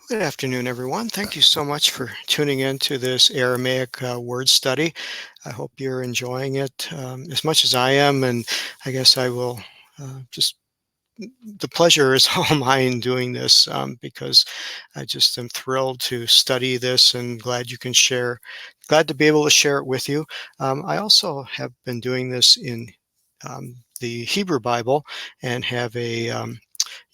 Good afternoon, everyone. Thank you so much for tuning in to this Aramaic word study. I hope you're enjoying it as much as I am, and I guess I will just the pleasure is all mine doing this because I just am thrilled to study this and glad to be able to share it with you. I also have been doing this in the Hebrew Bible and have a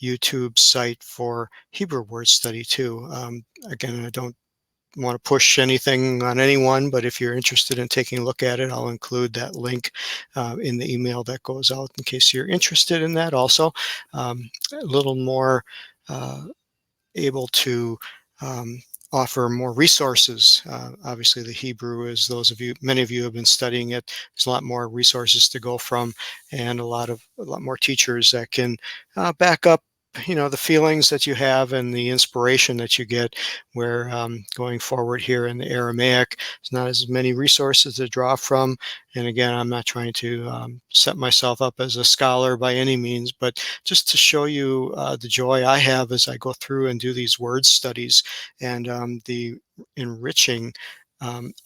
YouTube site for Hebrew word study too. Again, I don't want to push anything on anyone, but if you're interested in taking a look at it, I'll include that link in the email that goes out in case you're interested in that also. A little more able to um, offer more resources. Obviously, the Hebrew is many of you have been studying it. There's a lot more resources to go from, and a lot more teachers that can back up, the feelings that you have and the inspiration that you get. Where going forward here in the Aramaic, there's not as many resources to draw from. And again, I'm not trying to set myself up as a scholar by any means, but just to show you the joy I have as I go through and do these word studies and the enriching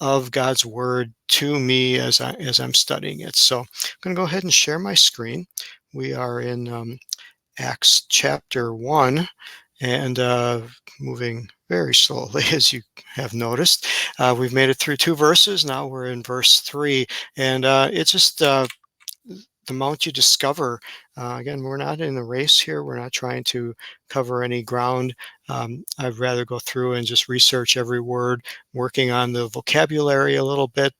of God's word to me as I'm studying it. So I'm going to go ahead and share my screen. We are in Acts chapter 1 and moving very slowly, as you have noticed. We've made it through 2 verses. Now we're in verse 3, and it's just the amount you discover. Again, we're not in a race here. We're not trying to cover any ground. I'd rather go through and just research every word, working on the vocabulary a little bit,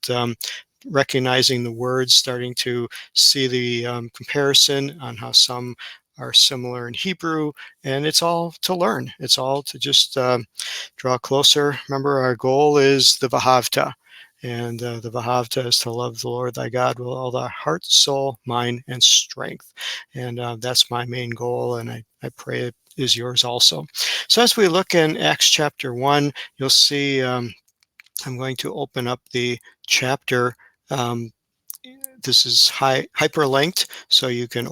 recognizing the words, starting to see the comparison on how some are similar in Hebrew, and it's all to learn. It's all to just draw closer. Remember, our goal is the Vahavta. And the Vahavta is to love the Lord thy God with all thy heart, soul, mind, and strength. And that's my main goal, and I pray it is yours also. So as we look in Acts chapter 1, you'll see I'm going to open up the chapter. Um, this is hyperlinked, so you can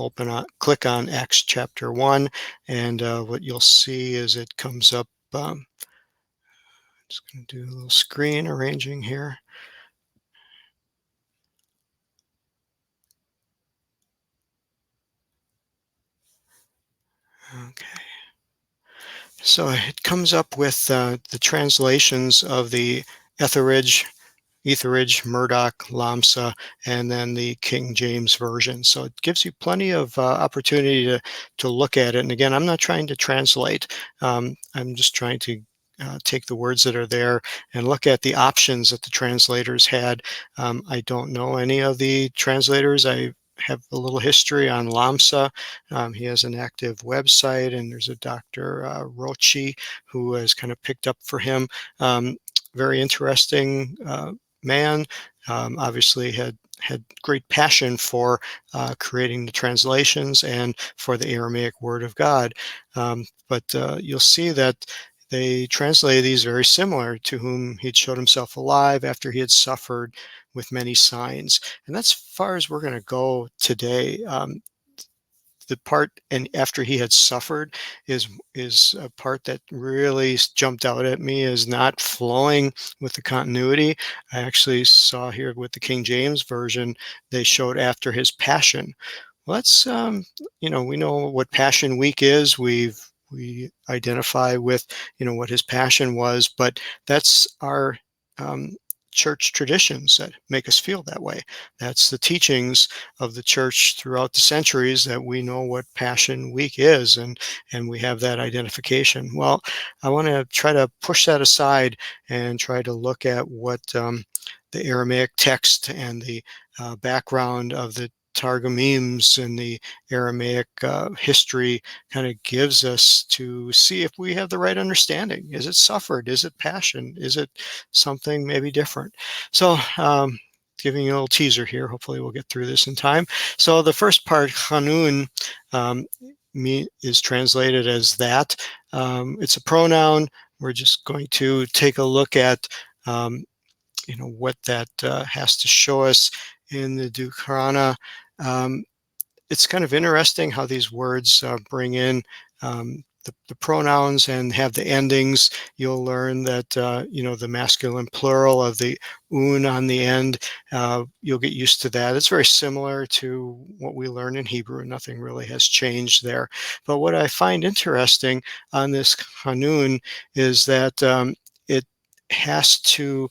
click on Acts chapter 1, and what you'll see is it comes up. Just going to do a little screen arranging here. Okay. So it comes up with the translations of the Etheridge, Murdoch, Lamsa, and then the King James Version. So it gives you plenty of opportunity to look at it. And again, I'm not trying to translate. I'm just trying to take the words that are there and look at the options that the translators had. I don't know any of the translators. I have a little history on Lamsa. He has an active website, and there's a Dr. Rochi who has kind of picked up for him. Very interesting man. Obviously had great passion for creating the translations and for the Aramaic Word of God. But you'll see that they translated these very similar: to whom he'd showed himself alive after he had suffered with many signs. And that's as far as we're going to go today. The part and after he had suffered is a part that really jumped out at me as not flowing with the continuity. I actually saw here with the King James Version, they showed after his passion. Well, that's we know what Passion Week is. We identify with what his passion was, but that's our church traditions that make us feel that way. That's the teachings of the church throughout the centuries, that we know what Passion Week is, and we have that identification. Well, I want to try to push that aside and try to look at what the Aramaic text and the background of the Targumims and the Aramaic history kind of gives us, to see if we have the right understanding. Is it suffered? Is it passion? Is it something maybe different? So giving you a little teaser here. Hopefully we'll get through this in time. So the first part, Hanun, is translated as that. It's a pronoun. We're just going to take a look at what that has to show us in the Dukrana. It's kind of interesting how these words bring in the pronouns and have the endings, you'll learn that, the masculine plural of the un on the end, you'll get used to that. It's very similar to what we learn in Hebrew. Nothing really has changed there. But what I find interesting on this Hanun is that it has to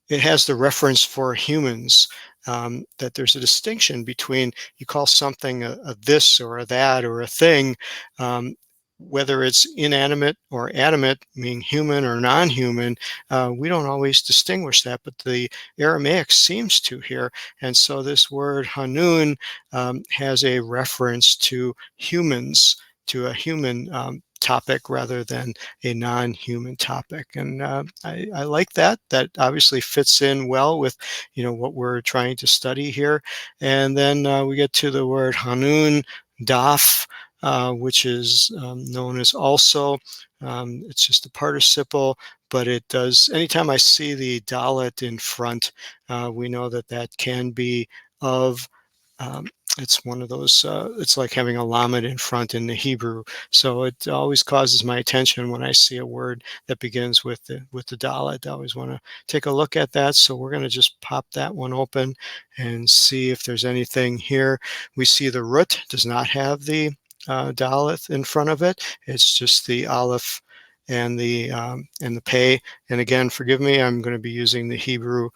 it has the reference for humans, that there's a distinction between, you call something a this or a that or a thing, um, whether it's inanimate or animate, meaning human or non-human. We don't always distinguish that, but the Aramaic seems to here. And so this word Hanun has a reference to humans, to a human topic rather than a non-human topic. And I like that. That obviously fits in well with, what we're trying to study here. And then we get to the word Hanun Daf, which is known as also. It's just a participle, but it does, anytime I see the dalet in front, we know that that can be of, um, it's one of those, it's like having a lamed in front in the Hebrew. So it always causes my attention when I see a word that begins with the dalet. I always want to take a look at that. So we're going to just pop that one open and see if there's anything here. We see the root does not have the dalet in front of it. It's just the aleph and the pay. And again, forgive me, I'm going to be using the Hebrew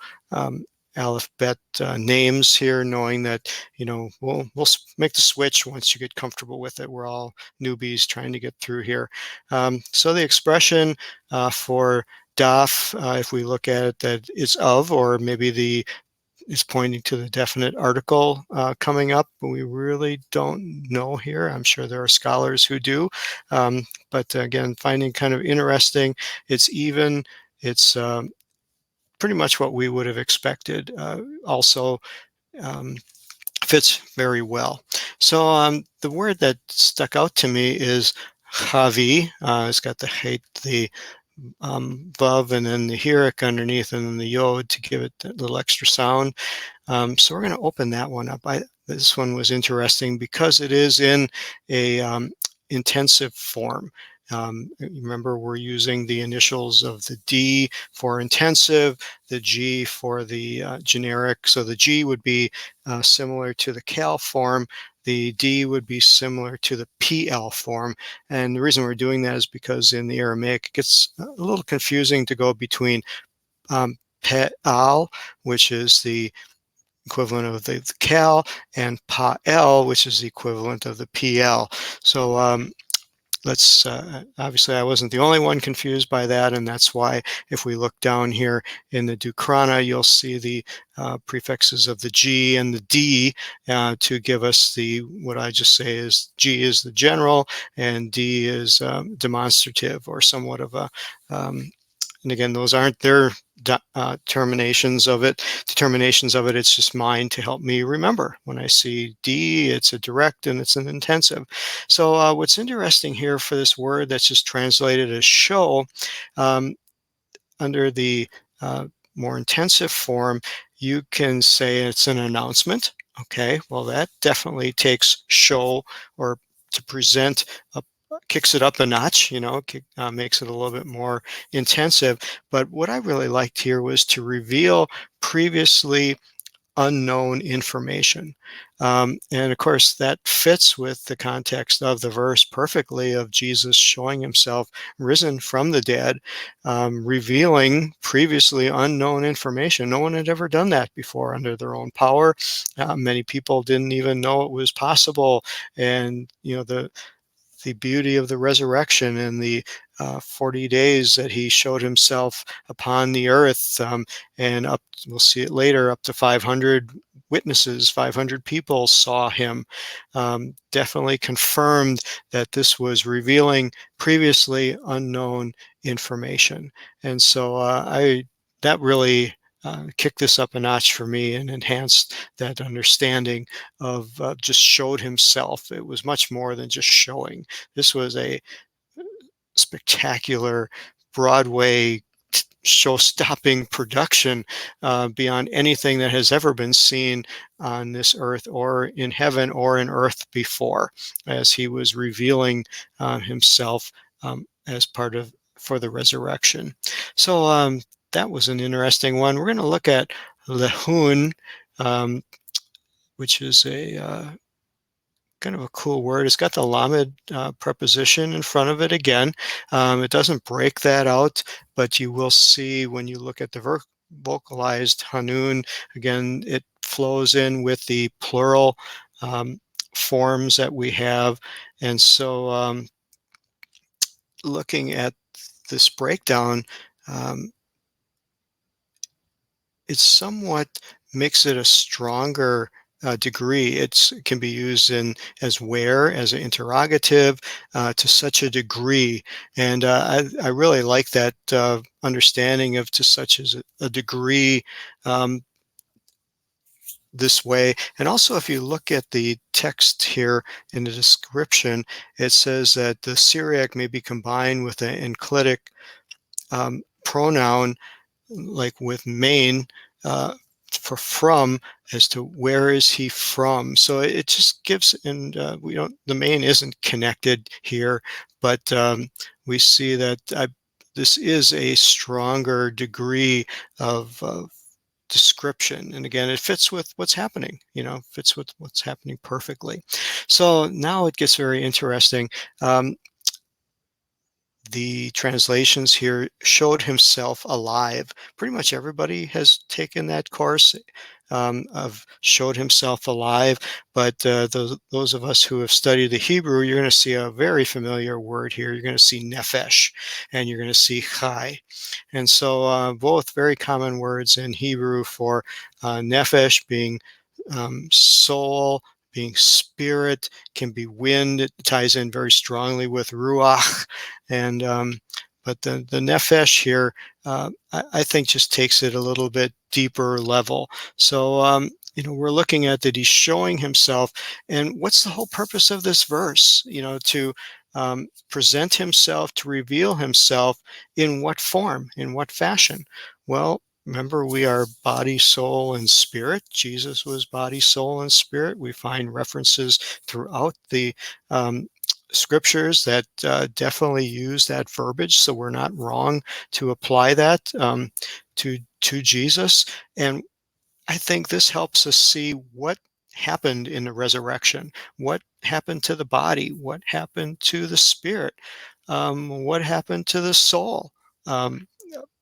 alphabet names here, knowing that, we'll make the switch once you get comfortable with it. We're all newbies trying to get through here. So the expression for daf, if we look at it, that it's of, or maybe is pointing to the definite article coming up, but we really don't know here. I'm sure there are scholars who do, but again, finding kind of interesting. It's even. It's pretty much what we would have expected. Also fits very well. So the word that stuck out to me is chavi. It's got the hate, the vav, and then the hirik underneath, and then the yod to give it that little extra sound. So we're going to open that one up. This one was interesting because it is in a intensive form. Remember, we're using the initials of the D for intensive, the G for the generic. So the G would be similar to the cal form. The D would be similar to the PL form. And the reason we're doing that is because in the Aramaic, it gets a little confusing to go between pe'al, which is the equivalent of the cal, and pa'el, which is the equivalent of the PL. So let's obviously I wasn't the only one confused by that, and that's why if we look down here in the Dukrana, you'll see the prefixes of the G and the D to give us the, what I just say is G is the general and D is demonstrative, or somewhat of a and again, those aren't their determinations of it. It's just mine to help me remember. When I see D, it's a direct and it's an intensive. So what's interesting here for this word that's just translated as show, um, under the more intensive form, you can say it's an announcement. Okay, well, that definitely takes show, or to present, kicks it up a notch, makes it a little bit more intensive. But what I really liked here was to reveal previously unknown information. And of course, that fits with the context of the verse perfectly, of Jesus showing himself risen from the dead, revealing previously unknown information. No one had ever done that before under their own power. Many people didn't even know it was possible. And, the beauty of the resurrection and the 40 days that he showed himself upon the earth, and we'll see it later, up to 500 witnesses, 500 people saw him. Definitely confirmed that this was revealing previously unknown information. And so that really kicked this up a notch for me and enhanced that understanding of just showed himself. It was much more than just showing. This was a spectacular Broadway show-stopping production beyond anything that has ever been seen on this earth or in heaven or in earth before, as he was revealing himself as part of for the resurrection. So that was an interesting one. We're going to look at lehun, um, which is a kind of a cool word. It's got the lamed preposition in front of it again. It doesn't break that out, but you will see when you look at the vocalized hanun, again, it flows in with the plural um, forms that we have. And so looking at this breakdown, um, it somewhat makes it a stronger degree. It can be used in as where, as an interrogative, to such a degree. And I really like that understanding of to such as a degree this way. And also, if you look at the text here in the description, it says that the Syriac may be combined with an enclitic pronoun like with main for from as to where is he from. So it just gives, and we don't, the main isn't connected here, but we see that this is a stronger degree of description. And again, it fits with what's happening, fits with what's happening perfectly. So now it gets very interesting. The translations here showed himself alive. Pretty much everybody has taken that course of showed himself alive, but those of us who have studied the Hebrew, you're going to see a very familiar word here. You're going to see nephesh, and you're going to see chai. And so both very common words in Hebrew for nephesh being soul, being spirit, can be wind. It ties in very strongly with ruach, and but the nefesh here, I think, just takes it a little bit deeper level. So we're looking at that he's showing himself, and what's the whole purpose of this verse? To present himself, to reveal himself in what form, in what fashion? Well, remember, we are body, soul, and spirit. Jesus was body, soul, and spirit. We find references throughout the scriptures that definitely use that verbiage, so we're not wrong to apply that to Jesus. And I think this helps us see what happened in the resurrection, what happened to the body, what happened to the spirit, what happened to the soul. Um,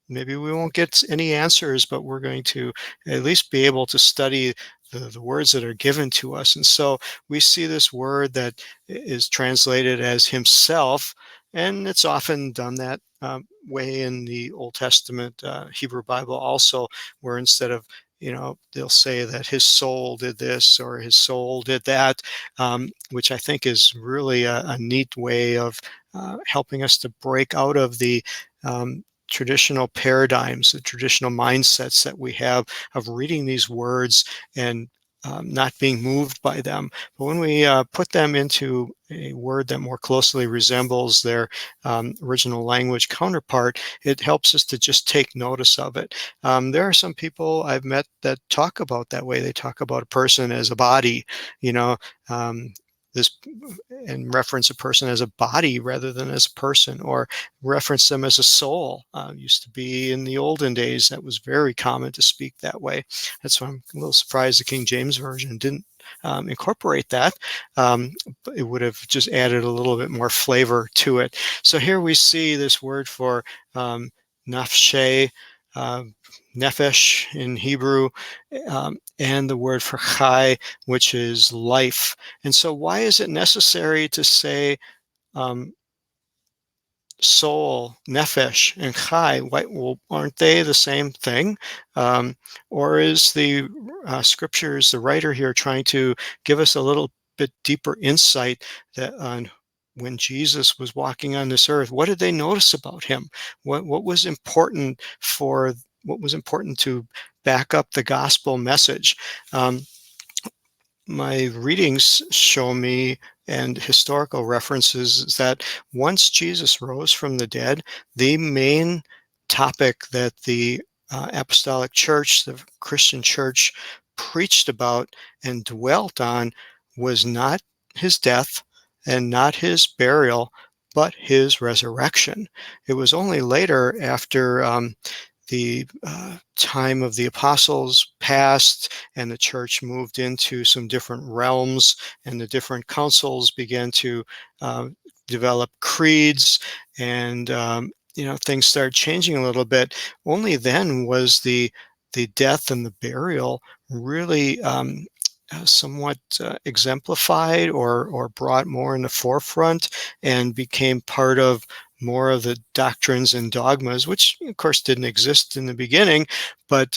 Maybe we won't get any answers, but we're going to at least be able to study the words that are given to us. And so we see this word that is translated as himself, and it's often done that way in the Old Testament Hebrew Bible also, where instead of they'll say that his soul did this or his soul did that, which I think is really a neat way of helping us to break out of the traditional paradigms, the traditional mindsets that we have of reading these words and not being moved by them. But when we put them into a word that more closely resembles their original language counterpart, it helps us to just take notice of it. There are some people I've met that talk about that way. They talk about a person as a body, um, this and reference a person as a body rather than as a person, or reference them as a soul. Used to be in the olden days, that was very common to speak that way. That's why I'm a little surprised the King James Version didn't incorporate that. But it would have just added a little bit more flavor to it. So here we see this word for nafshe, uh, nefesh in Hebrew, and the word for chai, which is life. And so why is it necessary to say um, soul, nefesh, and chai? Well, aren't they the same thing? Um, or is the scriptures, the writer here, trying to give us a little bit deeper insight that on when Jesus was walking on this earth, what did they notice about him? What was important what was important to back up the gospel message? My readings show me, and historical references, is that once Jesus rose from the dead, the main topic that the Apostolic Church, the Christian Church, preached about and dwelt on was not his death and not his burial, but his resurrection. It was only later, after the time of the apostles passed and the church moved into some different realms, and the different councils began to uh, develop creeds, and things started changing a little bit. Only then was the death and the burial really somewhat exemplified, or brought more in the forefront, and became part of more of the doctrines and dogmas, which of course didn't exist in the beginning. But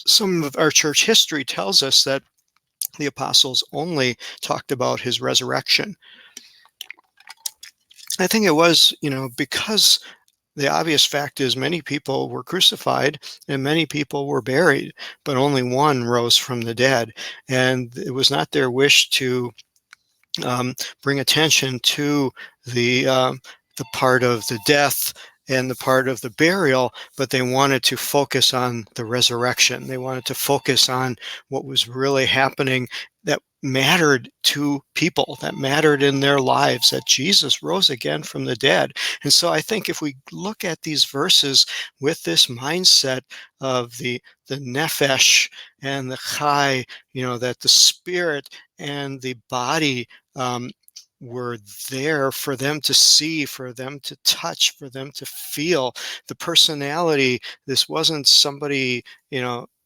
some of our church history tells us that the apostles only talked about his resurrection. I think it was, because the obvious fact is many people were crucified and many people were buried, but only one rose from the dead. And it was not their wish to bring attention to the part of the death and the part of the burial, but they wanted to focus on the resurrection. They wanted to focus on what was really happening, that mattered to people, that mattered in their lives, that Jesus rose again from the dead. And so I think if we look at these verses with this mindset of the nephesh and the chai, that the spirit and the body um, were there for them to see, for them to touch, for them to feel. The personality, this wasn't somebody,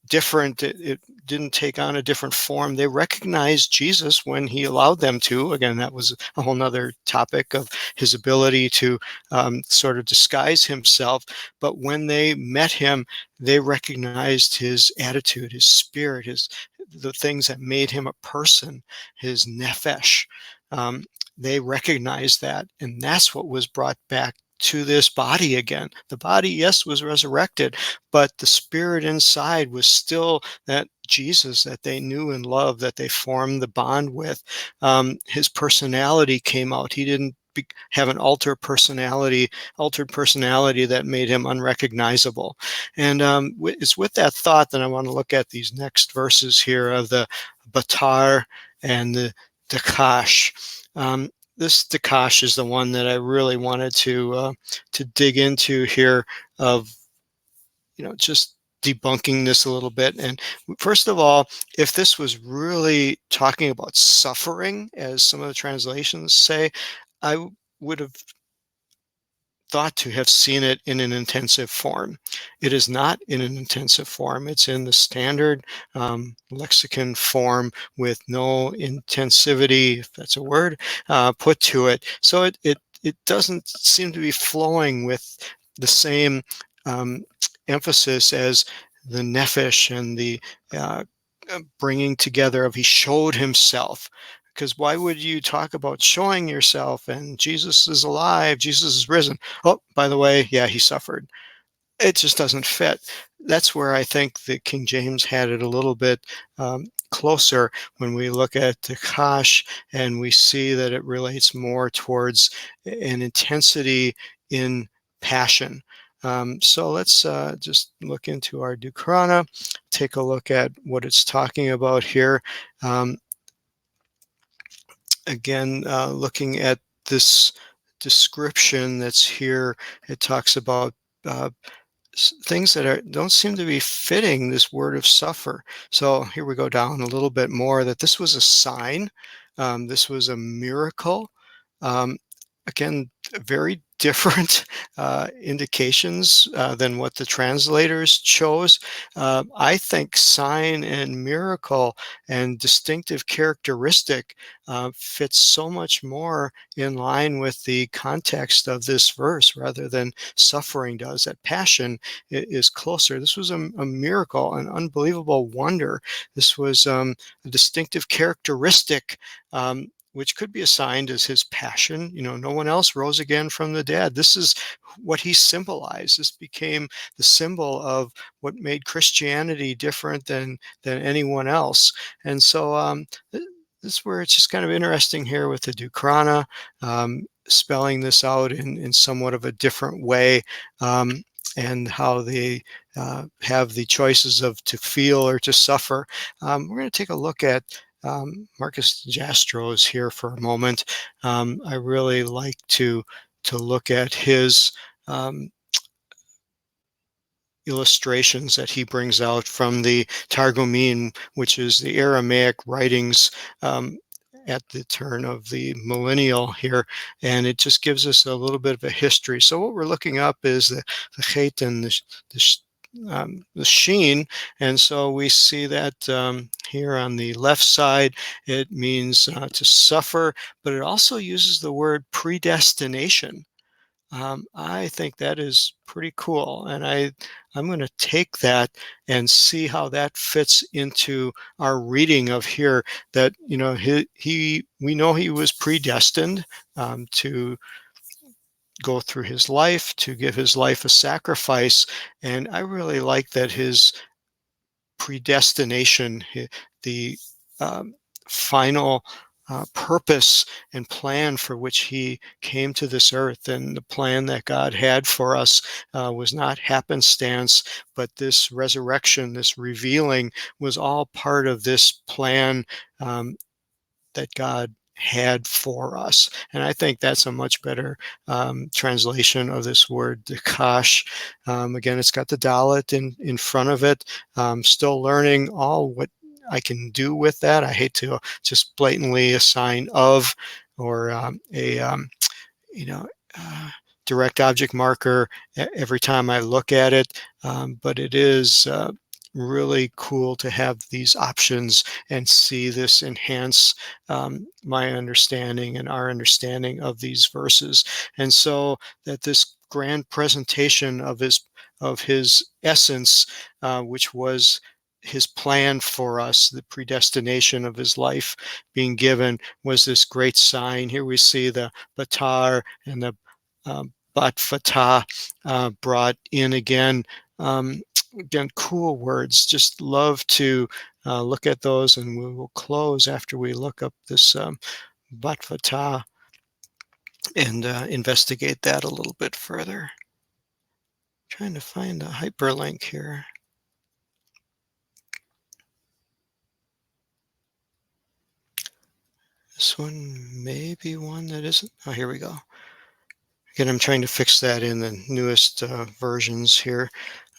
different. It didn't take on a different form. They recognized Jesus when he allowed them to. Again, that was a whole nother topic of his ability to sort of disguise himself. But when they met him, they recognized his attitude, his spirit, the things that made him a person, his nephesh. Um, they recognized that, and that's what was brought back to this body again. The body, yes, was resurrected, but the spirit inside was still that Jesus that they knew and loved, that they formed the bond with. His personality came out. He didn't have an altered personality that made him unrecognizable. And it's with that thought that I want to look at these next verses here of the Batar and the Dakash. This Dakash is the one that I really wanted to dig into here, of just debunking this a little bit. And first of all, if this was really talking about suffering, as some of the translations say, I would have thought to have seen it in an intensive form. It is not in an intensive form. It's in the standard lexicon form with no intensivity, if that's a word, put to it. So it doesn't seem to be flowing with the same emphasis as the nephesh and the bringing together of he showed himself. Because why would you talk about showing yourself and Jesus is alive, Jesus is risen? Oh, by the way, yeah, he suffered. It just doesn't fit. That's where I think that King James had it a little bit closer when we look at Takash, and we see that it relates more towards an intensity in passion. So let's just look into our Dukrana, take a look at what it's talking about here. Um, Again, looking at this description that's here, it talks about uh, things that don't seem to be fitting this word of suffer. So here we go down a little bit more, that this was a sign, this was a miracle. Um, Again, very different indications than what the translators chose. I think sign and miracle and distinctive characteristic fits so much more in line with the context of this verse rather than suffering does. That passion is closer. This was a miracle, an unbelievable wonder. This was a distinctive characteristic, which could be assigned as his passion. No one else rose again from the dead. This is what he symbolized. This became the symbol of what made Christianity different than anyone else. And so this is where it's just kind of interesting here with the Dukrana, spelling this out in somewhat of a different way. and how they have the choices of to feel or to suffer. We're going to take a look at Marcus Jastro's here for a moment. I really like to look at his um, illustrations that he brings out from the Targumim, which is the Aramaic writings um, at the turn of the millennial here, and it just gives us a little bit of a history. So what we're looking up is the chet and the sheen, and so we see that here on the left side, it means to suffer, but it also uses the word predestination. I think that is pretty cool, and I'm going to take that and see how that fits into our reading of here. That he we know he was predestined to go through his life, to give his life a sacrifice, and I really like that his predestination, the um, final purpose and plan for which he came to this earth, and the plan that God had for us was not happenstance, but this resurrection, this revealing, was all part of this plan um, that God had for us. And I think that's a much better translation of this word, Dakash. Again, it's got the Dalet in front of it. Still learning all what I can do with that. I hate to just blatantly assign of or a you know, uh, direct object marker every time I look at it. But it is really cool to have these options and see this enhance my understanding and our understanding of these verses. And so that this grand presentation of his essence, which was his plan for us, the predestination of his life being given, was this great sign. Here we see the Batar and the Bat Fatah brought in again. Again, cool words. Just love to look at those, and we will close after we look up this Bat Fatah and investigate that a little bit further. Trying to find a hyperlink here. This one may be one that isn't. Oh, here we go. Again, I'm trying to fix that in the newest versions here.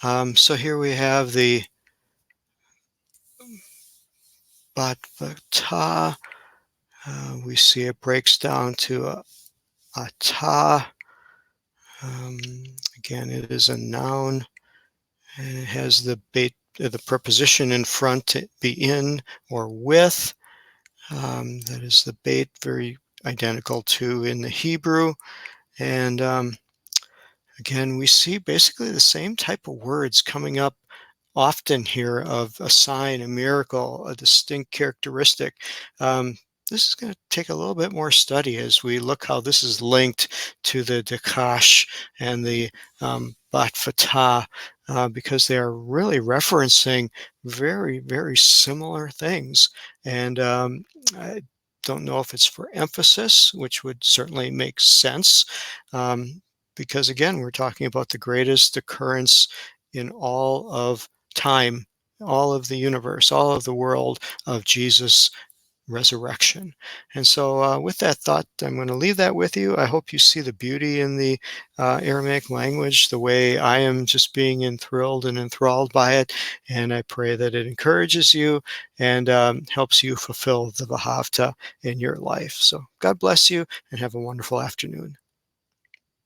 So here we have the Bhatvata. We see it breaks down to a ta. Um, Again, it is a noun, and it has the preposition in front to be in or with. That is the bait, very identical to in the Hebrew. And again, we see basically the same type of words coming up often here of a sign, a miracle, a distinct characteristic. This is going to take a little bit more study as we look how this is linked to the Dakash and the Bat Fatah, because they are really referencing very, very similar things. And I don't know if it's for emphasis, which would certainly make sense, because again, we're talking about the greatest occurrence in all of time, all of the universe, all of the world of Jesus' resurrection. And so, with that thought, I'm going to leave that with you. I hope you see the beauty in the Aramaic language, the way I am just being enthralled and enthralled by it. And I pray that it encourages you and helps you fulfill the Vahavta in your life. So, God bless you and have a wonderful afternoon.